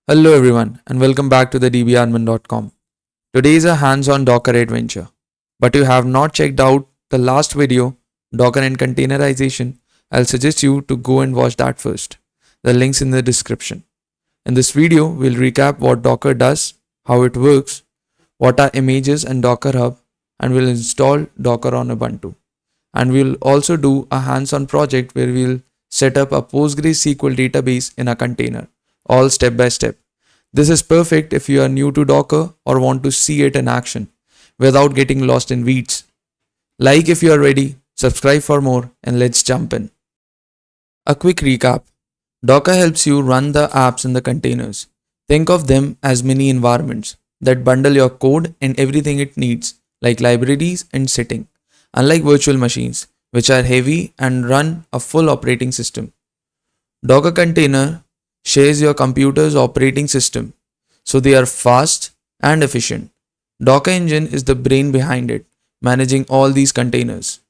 Hello everyone and welcome back to the dbadmin.com. Today is a hands-on Docker adventure. But you have not checked out the last video, Docker and containerization, I'll suggest you to go and watch that first. The link's in the description. In this video, we'll recap what Docker does, how it works, what are images and Docker Hub, and we'll install Docker on Ubuntu. And we'll also do a hands-on project where we'll set up a PostgreSQL database in a container, all step by step. This is perfect if you are new to Docker or want to see it in action without getting lost in weeds. Like if you are ready, subscribe for more, and let's jump in. A quick recap. Docker helps you run the apps in the containers. Think of them as mini environments that bundle your code and everything it needs, like libraries and setting, unlike virtual machines, which are heavy and run a full operating system. Docker container shares your computer's operating system, so they are fast and efficient. Docker engine is the brain behind it, managing all these containers.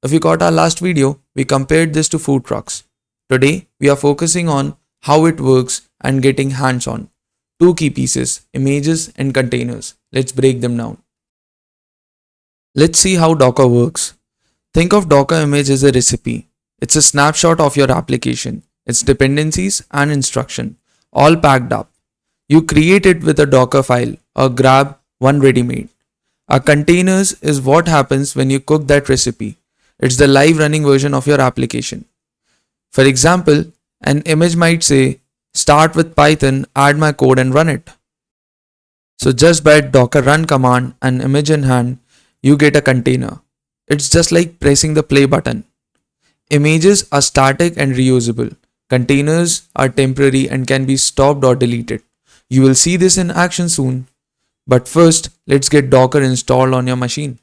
If you caught our last video, we compared this to food trucks. Today, we are focusing on how it works and getting hands-on. Two key pieces, images and containers. Let's break them down. Let's see how Docker works. Think of Docker image as a recipe. It's a snapshot of your application, its dependencies and instruction, all packed up. You create it with a Docker file or grab one ready-made. A containers is what happens when you cook that recipe. It's the live running version of your application. For example, an image might say, start with Python, add my code and run it. So just by dockerrun command and image in hand, you get a container. It's just like pressing the play button. Images are static and reusable. Containers are temporary and can be stopped or deleted. You will see this in action soon. But first, let's get Docker installed on your machine.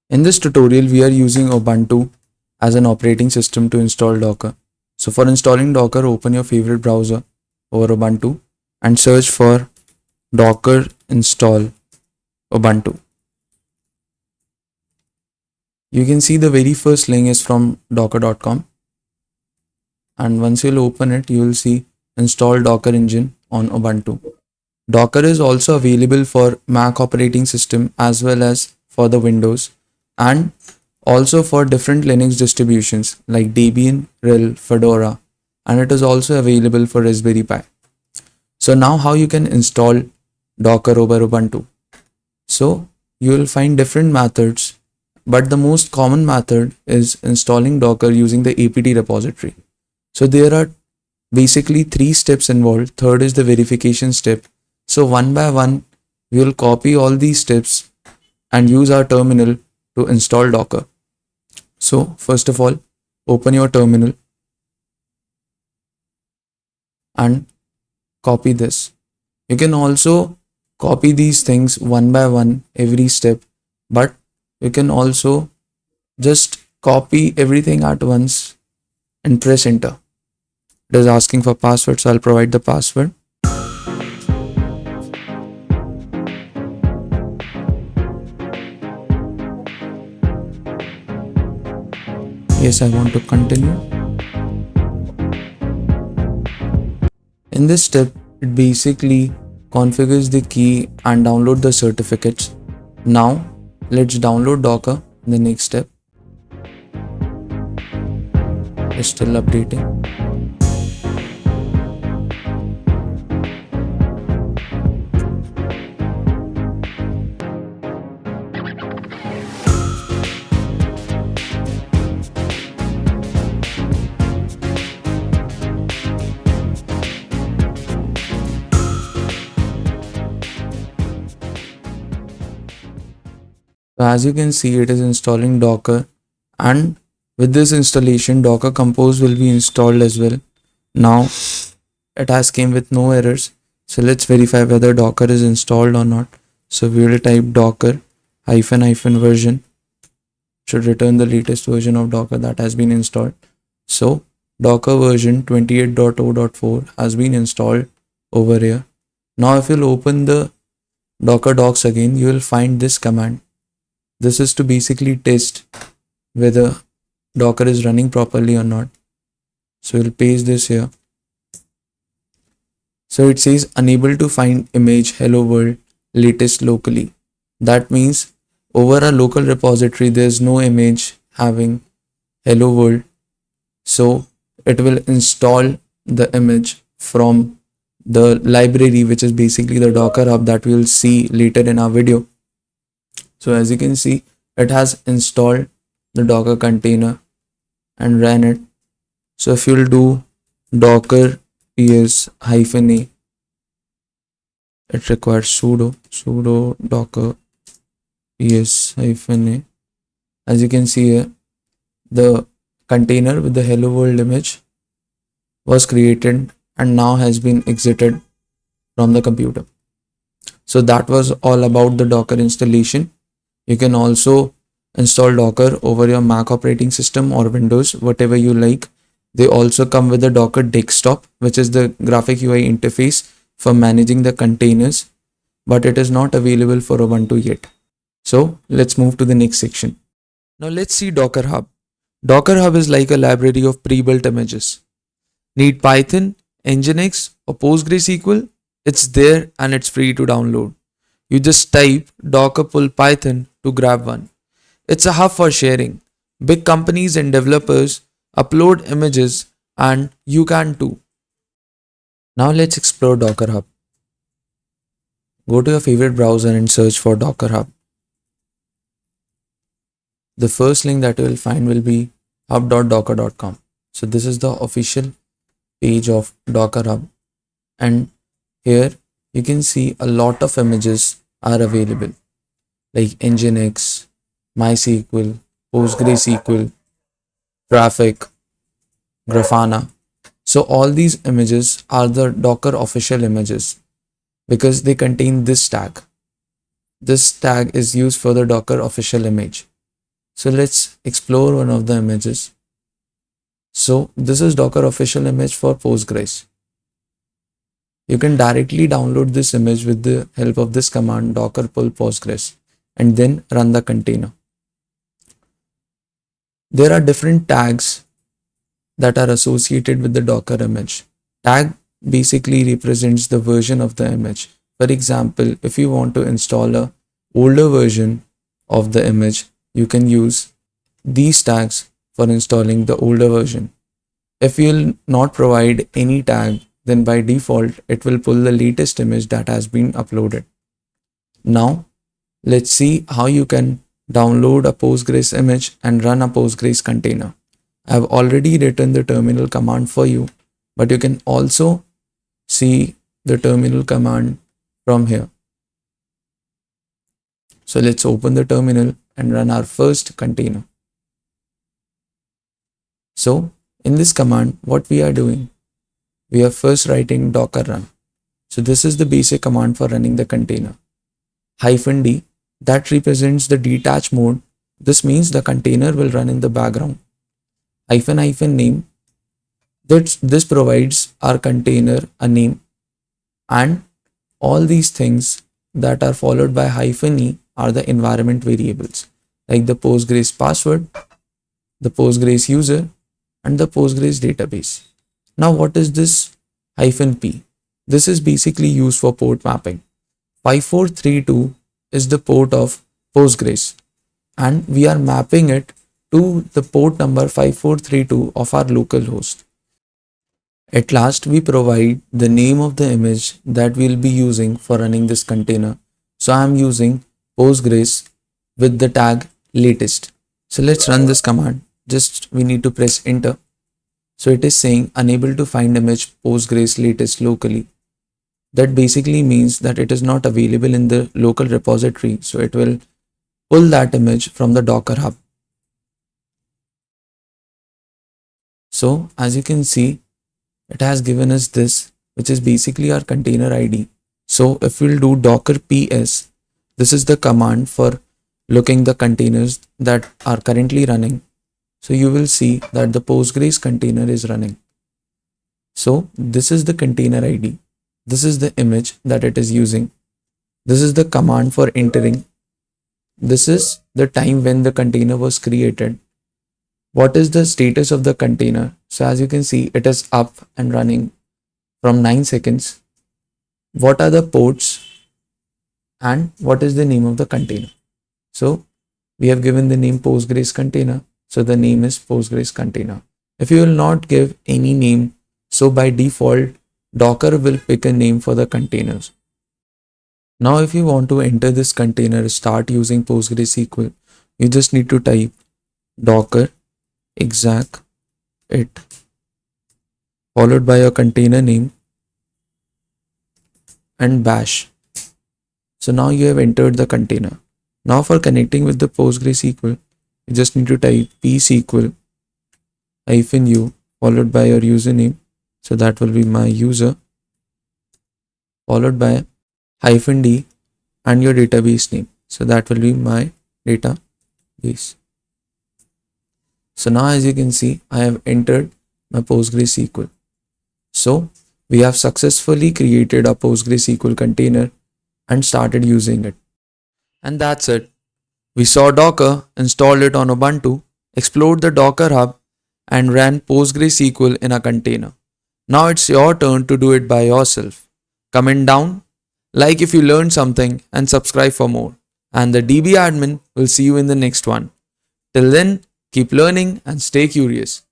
In this tutorial, we are using Ubuntu as an operating system to install Docker. So for installing Docker, open your favorite browser over Ubuntu and search for Docker install Ubuntu. You can see the very first link is from docker.com. And once you'll open it, you will see install Docker engine on Ubuntu. Docker is also available for Mac operating system as well as for the Windows and also for different Linux distributions like Debian, RHEL, Fedora, and it is also available for Raspberry Pi. So now how you can install Docker over Ubuntu. So you will find different methods, but the most common method is installing Docker using the apt repository. So there are basically 3 steps involved. Third is the verification step. So one by one, we will copy all these steps and use our terminal to install Docker. So first of all, open your terminal and copy this. You can also copy these things one by one, every step, but you can also just copy everything at once and press enter. It is asking for password, so I'll provide the password. Yes, I want to continue. In this step, it basically configures the key and download the certificates. Now, let's download Docker in the next step. It's still updating. So as you can see, it is installing Docker, and with this installation, dockercompose will be installed as well. Now it has came with no errors. So let's verify whether Docker is installed or not. So we will type docker -- version. Should return the latest version of Docker that has been installed. So Docker version 28.0.4 has been installed over here. Now if you'll open the Docker docs again, you will find this command. This is to basically test whether Docker is running properly or not. So we'll paste this here. So it says unable to find image hello world latest locally. That means over a local repository there's no image having hello world. So it will install the image from the library, which is basically the Docker Hub that we'll see later in our video. So as you can see, it has installed the Docker container and ran it. So if you'll do docker -a, it requires sudo docker -a. As you can see here, the container with the hello world image was created and now has been exited from the computer. So that was all about the Docker installation. You can also install Docker over your Mac operating system or Windows, whatever you like. They also come with a Docker desktop, which is the graphic UI interface for managing the containers, but it is not available for Ubuntu yet. So let's move to the next section. Now let's see Docker Hub. Docker Hub is like a library of pre-built images. Need Python, Nginx or PostgreSQL? It's there and it's free to download. You just type docker pull python to grab one. It's a hub for sharing. Big companies and developers upload images and you can too. Now let's explore Docker Hub. Go to your favorite browser and search for Docker Hub. The first link that you will find will be hub.docker.com. So this is the official page of Docker Hub, and here you can see a lot of images are available like Nginx, MySQL, PostgreSQL, Traffic, Grafana. So all these images are the Docker official images because they contain this tag. This tag is used for the Docker official image. So let's explore one of the images. So this is Docker official image for Postgres. You can directly download this image with the help of this command docker pull postgres and then run the container. There are different tags that are associated with the Docker image. Tag basically represents the version of the image. For example, if you want to install a older version of the image, you can use these tags for installing the older version. If you'll not provide any tag, then by default, it will pull the latest image that has been uploaded. Now, let's see how you can download a Postgres image and run a Postgres container. I've already written the terminal command for you, but you can also see the terminal command from here. So let's open the terminal and run our first container. So in this command, what we are doing, we are first writing dockerrun. So this is the basic command for running the container. -d, that represents the detach mode. This means the container will run in the background. -name, this provides our container a name, and all these things that are followed by -e are the environment variables like the Postgres password, the Postgres user, and the Postgres database. Now what is this -p? This is basically used for port mapping. 5432 is the port of Postgres and we are mapping it to the port number 5432 of our local host. At last, we provide the name of the image that we'll be using for running this container. So I'm using Postgres with the tag latest. So let's run this command. Just we need to press enter. So it is saying unable to find image Postgres latest locally. That basically means that it is not available in the local repository. So it will pull that image from the Docker Hub. So as you can see, it has given us this, which is basically our container ID. So if we'll do docker ps, this is the command for looking the containers that are currently running. So you will see that the Postgres container is running. So this is the container ID. This is the image that it is using. This is the command for entering. This is the time when the container was created. What is the status of the container? So as you can see, it is up and running from 9 seconds. what are the ports and what is the name of the container. So we have given the name Postgres container. So the name is Postgres container. If you will not give any name, so by default, Docker will pick a name for the containers. Now, if you want to enter this container, start using PostgreSQL, you just need to type docker exec it followed by your container name and bash. So now you have entered the container. Now for connecting with the PostgreSQL, you just need to type psql -u followed by your username. So that will be my user followed by -d and your database name. So that will be my database. So now as you can see, I have entered my PostgreSQL. So we have successfully created a PostgreSQL container and started using it. And that's it. We saw Docker, installed it on Ubuntu, explored the Docker hub, and ran PostgreSQL in a container. Now it's your turn to do it by yourself. Comment down, like if you learned something, and subscribe for more. And the DB admin will see you in the next one. Till then, keep learning and stay curious.